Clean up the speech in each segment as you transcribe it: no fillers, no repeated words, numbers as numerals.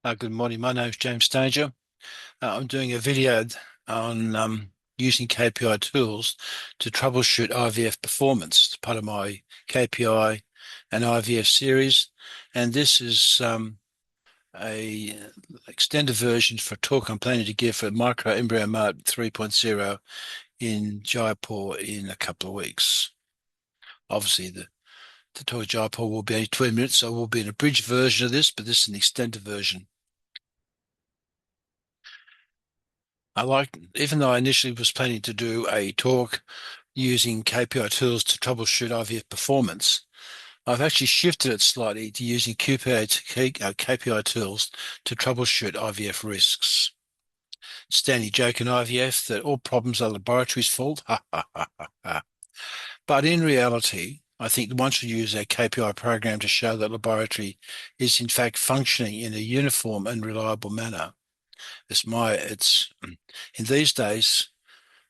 Good morning. My name is James Stanger. I'm doing a video on using KPI tools to troubleshoot IVF performance. It's part of my KPI and IVF series, and this is a extended version for a talk I'm planning to give for microembryo mode 3.0 in Jaipur in a couple of weeks. Obviously, the talk in Jaipur will be only 20 minutes, so it will be an abridged version of this, but this is an extended version. Even though I initially was planning to do a talk using KPI tools to troubleshoot IVF performance, I've actually shifted it slightly to using KPI tools to troubleshoot IVF risks. Standing joke in IVF that all problems are the laboratory's fault. Ha ha ha ha ha. But in reality, I think once we use a KPI program to show that laboratory is in fact functioning in a uniform and reliable manner, it's in these days,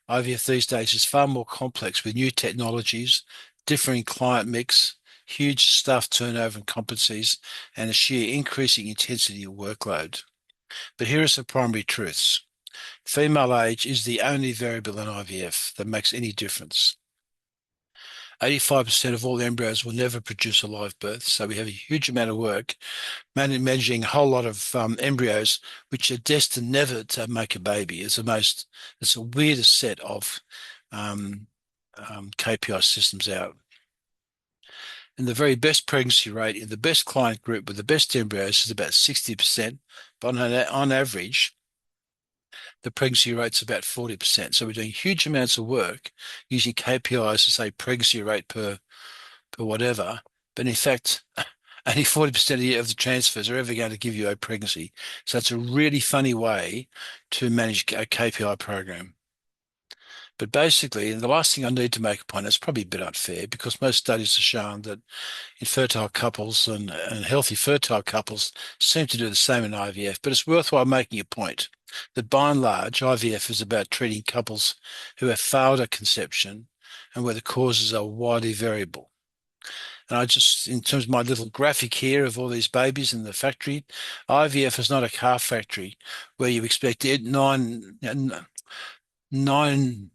IVF these days is far more complex with new technologies, differing client mix, huge staff turnover and competencies, and a sheer increasing intensity of workload. But here are some primary truths. Female age is the only variable in IVF that makes any difference. 85% of all embryos will never produce a live birth, so we have a huge amount of work managing a whole lot of embryos which are destined never to make a baby. It's the weirdest set of KPI systems out. And the very best pregnancy rate in the best client group with the best embryos is about 60%, but on average, the pregnancy rate's about 40%. So we're doing huge amounts of work using KPIs to say pregnancy rate per whatever, but in fact, only 40% of the transfers are ever going to give you a pregnancy. So it's a really funny way to manage a KPI program. But basically, the last thing I need to make a point, it's probably a bit unfair because most studies have shown that infertile couples and healthy fertile couples seem to do the same in IVF, but it's worthwhile making a point that by and large, IVF is about treating couples who have failed at conception and where the causes are widely variable. And in terms of my little graphic here of all these babies in the factory, IVF is not a car factory where you expect nine, 1 in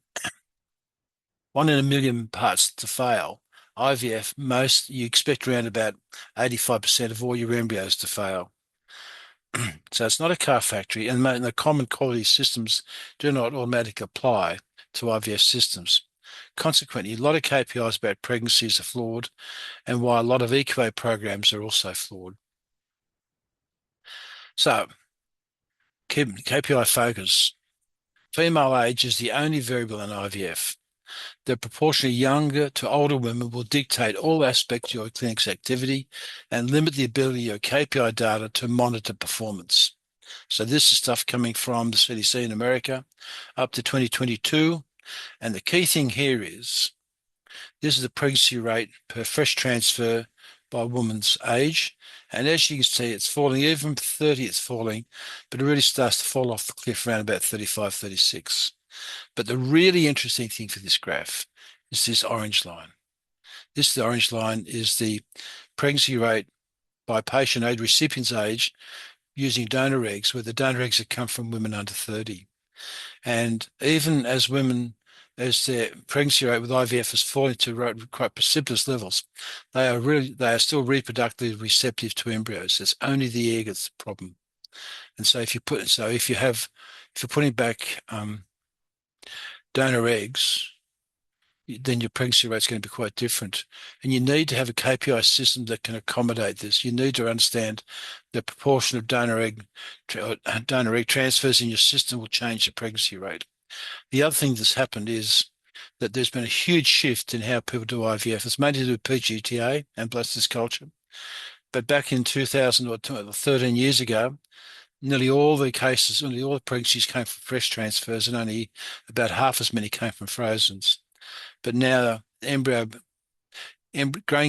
1 million parts to fail. IVF, you expect around about 85% of all your embryos to fail. So it's not a car factory, and the common quality systems do not automatically apply to IVF systems. Consequently, a lot of KPIs about pregnancies are flawed, and why a lot of EQA programs are also flawed. So, KPI focus. Female age is the only variable in IVF. The proportion of younger to older women will dictate all aspects of your clinic's activity and limit the ability of your KPI data to monitor performance. So this is stuff coming from the CDC in America up to 2022. And the key thing here is this is the pregnancy rate per fresh transfer by a woman's age. And as you can see, it's falling. Even 30, it's falling, but it really starts to fall off the cliff around about 35, 36. But the really interesting thing for this graph is this orange line. This orange line is the pregnancy rate by patient age, recipient's age, using donor eggs, where the donor eggs have come from women under 30. And even as their pregnancy rate with IVF has fallen to quite precipitous levels, they are still reproductively receptive to embryos. It's only the egg that's the problem. And so if you're putting back donor eggs, then your pregnancy rate is going to be quite different. And you need to have a KPI system that can accommodate this. You need to understand the proportion of donor egg transfers in your system will change the pregnancy rate. The other thing that's happened is that there's been a huge shift in how people do IVF. It's mainly to do with PGT-A and blastocyst culture. But back in 2000 or 13 years ago, nearly all the pregnancies came from fresh transfers and only about half as many came from frozens. But now growing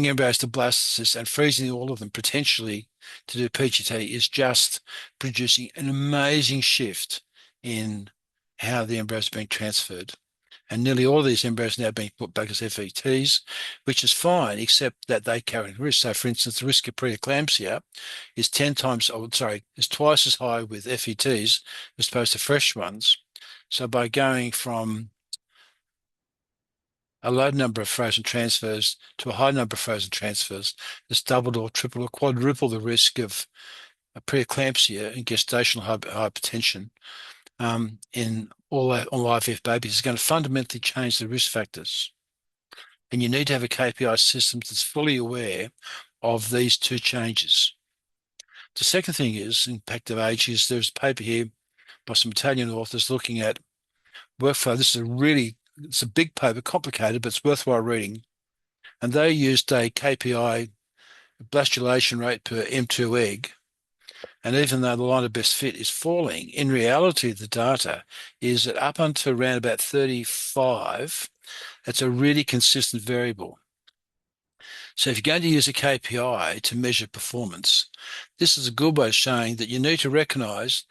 embryos to blastocysts and freezing all of them potentially to do PGT is just producing an amazing shift in how the embryos are being transferred. And nearly all of these embryos are now being put back as FETs, which is fine, except that they carry risk. So, for instance, the risk of pre-eclampsia is 10 times, oh, sorry, is twice as high with FETs as opposed to fresh ones. So by going from a low number of frozen transfers to a high number of frozen transfers, it's doubled or tripled or quadrupled the risk of preeclampsia and gestational hypertension in all IVF babies. Is going to fundamentally change the risk factors. And you need to have a KPI system that's fully aware of these two changes. The second thing is impact of age is there's a paper here by some Italian authors looking at workflow. It's a big paper, complicated, but it's worthwhile reading. And they used a KPI blastulation rate per M2 egg. And even though the line of best fit is falling, in reality, the data is that up until around about 35, it's a really consistent variable. So if you're going to use a KPI to measure performance, this is a good way of showing that you need to recognize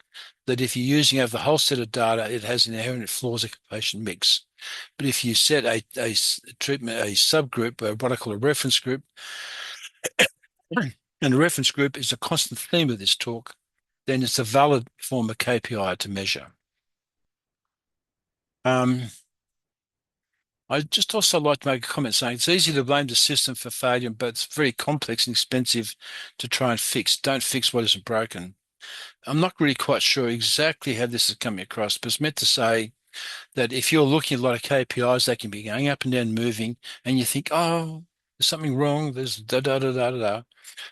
that if you're using over the whole set of data, it has inherent flaws of patient mix. But if you set a treatment, a subgroup, or what I call a reference group, and the reference group is a constant theme of this talk, then it's a valid form of KPI to measure. I just also like to make a comment saying it's easy to blame the system for failure, but it's very complex and expensive to try and fix. Don't fix what isn't broken. I'm not really quite sure exactly how this is coming across, but it's meant to say that if you're looking at a lot of KPIs, they can be going up and down, moving, and you think, oh, there's something wrong, there's da da da da da.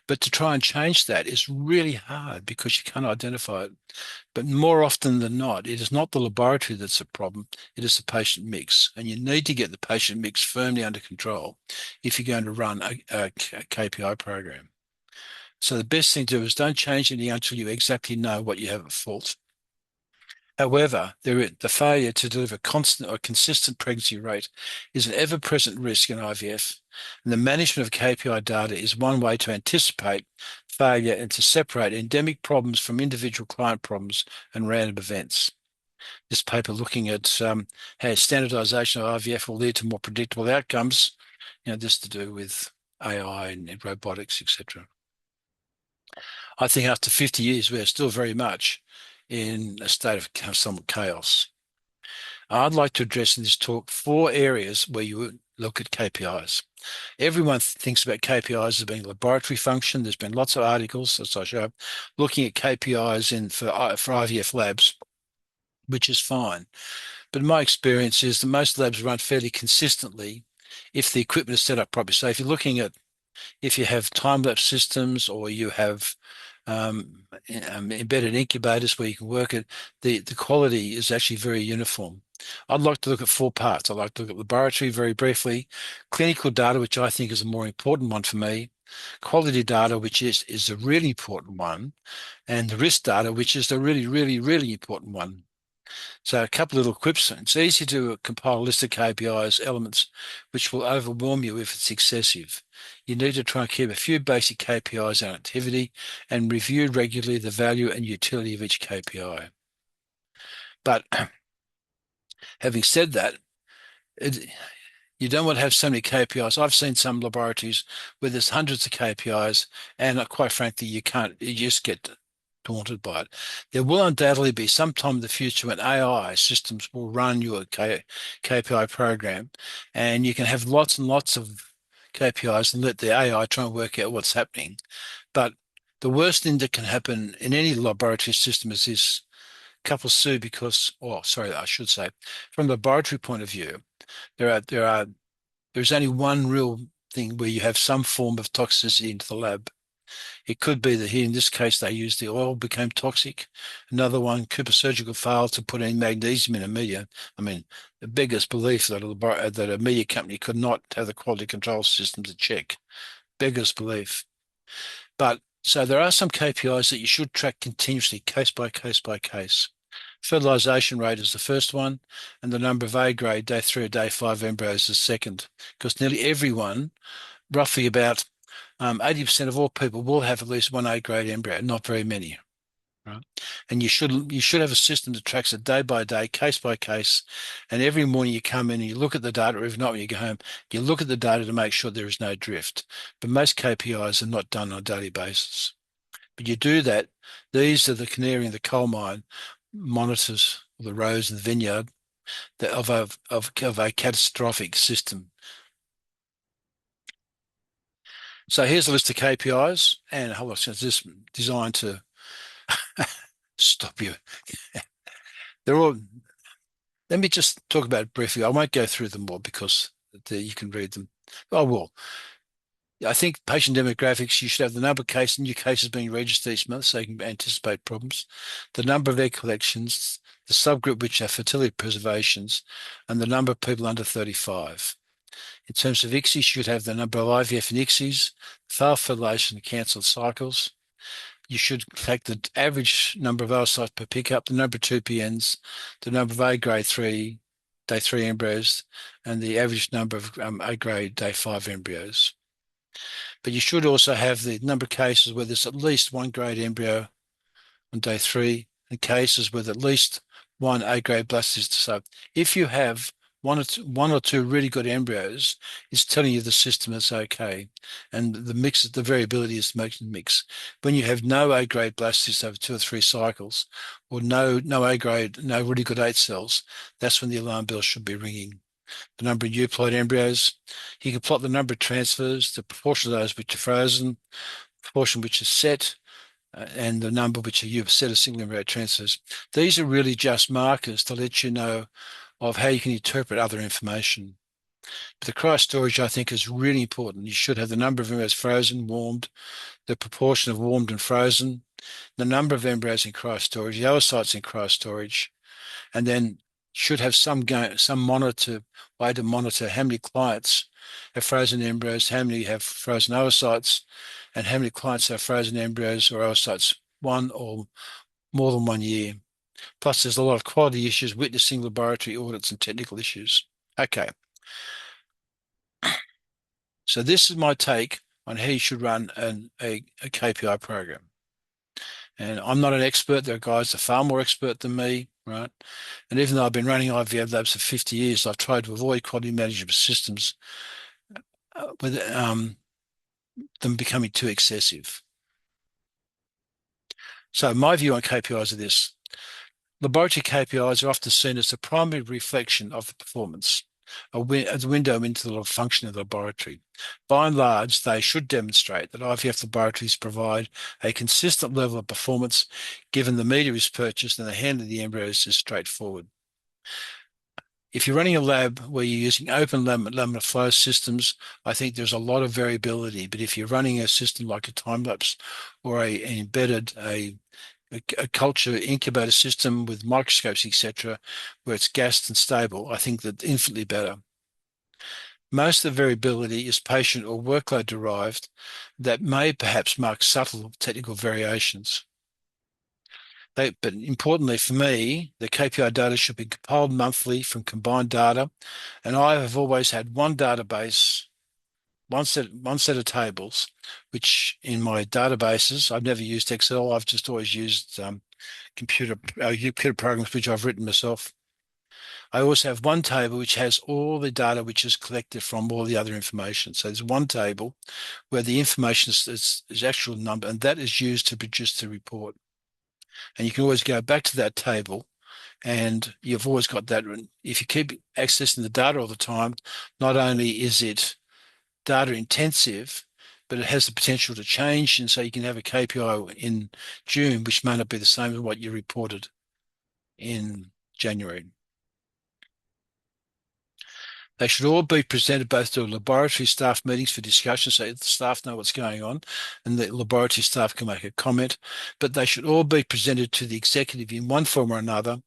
But to try and change that is really hard because you can't identify it. But more often than not, it is not the laboratory that's a problem, it is the patient mix. And you need to get the patient mix firmly under control if you're going to run a KPI program. So the best thing to do is don't change anything until you exactly know what you have at fault. However, the failure to deliver constant or consistent pregnancy rate is an ever-present risk in IVF, and the management of KPI data is one way to anticipate failure and to separate endemic problems from individual client problems and random events. This paper looking at how standardization of IVF will lead to more predictable outcomes, this to do with AI and robotics, etc. I think after 50 years, we're still very much in a state of somewhat chaos. I'd like to address in this talk 4 areas where you would look at KPIs. Everyone thinks about KPIs as being a laboratory function. There's been lots of articles, as I show, looking at KPIs for IVF labs, which is fine. But my experience is that most labs run fairly consistently if the equipment is set up properly. So if you have time-lapse systems or you have embedded incubators where you can work it, the quality is actually very uniform. I'd like to look at 4 parts. I'd like to look at laboratory very briefly, clinical data, which I think is a more important one for me, quality data, which is a really important one, and the risk data, which is the really, really, really important one. So a couple of little quips. It's easy to compile a list of KPIs, elements, which will overwhelm you if it's excessive. You need to try and keep a few basic KPIs on activity and review regularly the value and utility of each KPI. But having said that, you don't want to have so many KPIs. I've seen some laboratories where there's hundreds of KPIs, and quite frankly, you just get daunted by it. There will undoubtedly be some time in the future when AI systems will run your KPI program, and you can have lots and lots of KPIs and let the AI try and work out what's happening. But the worst thing that can happen in any laboratory system is this: couples sue because, I should say, from the laboratory point of view, there's only one real thing where you have some form of toxicity into the lab. It could be that here in this case they used the oil, became toxic. Another one, Cooper Surgical failed to put in magnesium in a media. I mean, the biggest belief that a media company could not have the quality control system to check. Biggest belief. But so there are some KPIs that you should track continuously, case by case by case. Fertilization rate is the first one, and the number of A-grade day 3 or day 5 embryos is second, because nearly everyone, roughly about 80% of all people will have at least one A-grade embryo, not very many. right? And you should have a system that tracks it day by day, case by case. And every morning you come in and you look at the data, or if not, when you go home, you look at the data to make sure there is no drift. But most KPIs are not done on a daily basis. But you do that. These are the canary in the coal mine monitors the rows in the vineyard of a catastrophic system. So here's a list of KPIs, and hold on, it's just designed to stop you. They're all. Let me just talk about it briefly. I won't go through them all because you can read them. I will. I think patient demographics, you should have the number of new cases being registered each month so you can anticipate problems, the number of egg collections, the subgroup which have fertility preservations, and the number of people under 35. In terms of ICSI, you should have the number of IVF and ICSIs, failed fertilization and cancelled cycles. You should take the average number of oocytes per pickup, the number of 2PNs, the number of A grade 3, day 3 embryos, and the average number of A grade day 5 embryos. But you should also have the number of cases where there's at least one grade embryo on day 3 and cases with at least one A-grade blastocyst. So if you have one or two really good embryos, it's telling you the system is okay. And the variability is making the mix. When you have no A-grade blastocysts over 2 or 3 cycles, or no A-grade, no really good 8 cells, that's when the alarm bell should be ringing. The number of euploid embryos. You can plot the number of transfers, the proportion of those which are frozen, proportion which is set, and the number which are set of single embryo transfers. These are really just markers to let you know of how you can interpret other information. But the cryostorage, I think, is really important. You should have the number of embryos frozen, warmed, the proportion of warmed and frozen, the number of embryos in cryostorage, the oocytes in cryostorage, and then should have some way to monitor how many clients have frozen embryos, how many have frozen oocytes, and how many clients have frozen embryos or oocytes 1 or more than 1 year. Plus, there's a lot of quality issues, witnessing laboratory audits and technical issues. Okay. So this is my take on how you should run a KPI program. And I'm not an expert. There are guys that are far more expert than me, right? And even though I've been running IVF labs for 50 years, I've tried to avoid quality management systems with them becoming too excessive. So my view on KPIs are this. Laboratory KPIs are often seen as the primary reflection of the performance, a window into the function of the laboratory. By and large, they should demonstrate that IVF laboratories provide a consistent level of performance given the media is purchased and the handling of the embryos is straightforward. If you're running a lab where you're using open laminar flow systems, I think there's a lot of variability. But if you're running a system like a time-lapse or an embedded, a culture incubator system with microscopes, etc., where it's gassed and stable, I think that's infinitely better. Most of the variability is patient or workload derived that may perhaps mark subtle technical variations. But importantly for me, the KPI data should be compiled monthly from combined data. And I have always had one database, one set of tables, which in my databases, I've never used Excel. I've just always used computer programs which I've written myself. I also have one table which has all the data which is collected from all the other information. So there's one table where the information is actual number, and that is used to produce the report. And you can always go back to that table, and you've always got that. If you keep accessing the data all the time, not only is it data intensive, but it has the potential to change. And so you can have a KPI in June, which may not be the same as what you reported in January. They should all be presented both to laboratory staff meetings for discussion so the staff know what's going on and the laboratory staff can make a comment, but they should all be presented to the executive in one form or another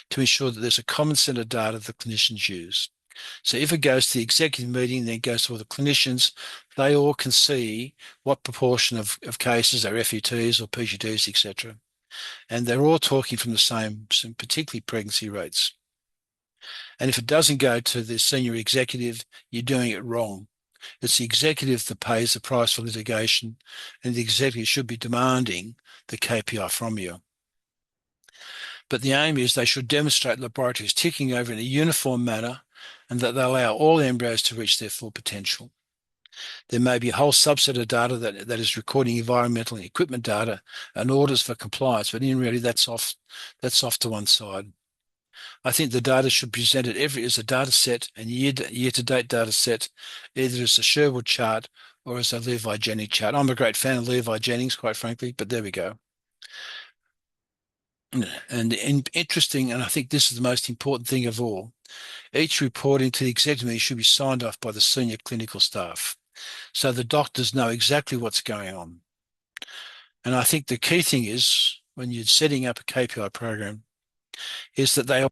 to ensure that there's a common set of data the clinicians use. So if it goes to the executive meeting, then it goes to all the clinicians, they all can see what proportion of cases are FETs or PGTs, etc. And they're all talking from the same, particularly pregnancy rates. And if it doesn't go to the senior executive, you're doing it wrong. It's the executive that pays the price for litigation, and the executive should be demanding the KPI from you. But the aim is they should demonstrate laboratories ticking over in a uniform manner and that they allow all embryos to reach their full potential. There may be a whole subset of data that is recording environmental and equipment data and orders for compliance, but in reality, that's off to one side. I think the data should be presented as a data set and year-to-date data set, either as a Sherwood chart or as a Levi Jennings chart. I'm a great fan of Levi Jennings, quite frankly, but there we go. And interesting, and I think this is the most important thing of all, each reporting to the executive committee should be signed off by the senior clinical staff, so the doctors know exactly what's going on. And I think the key thing is, when you're setting up a KPI program, is that they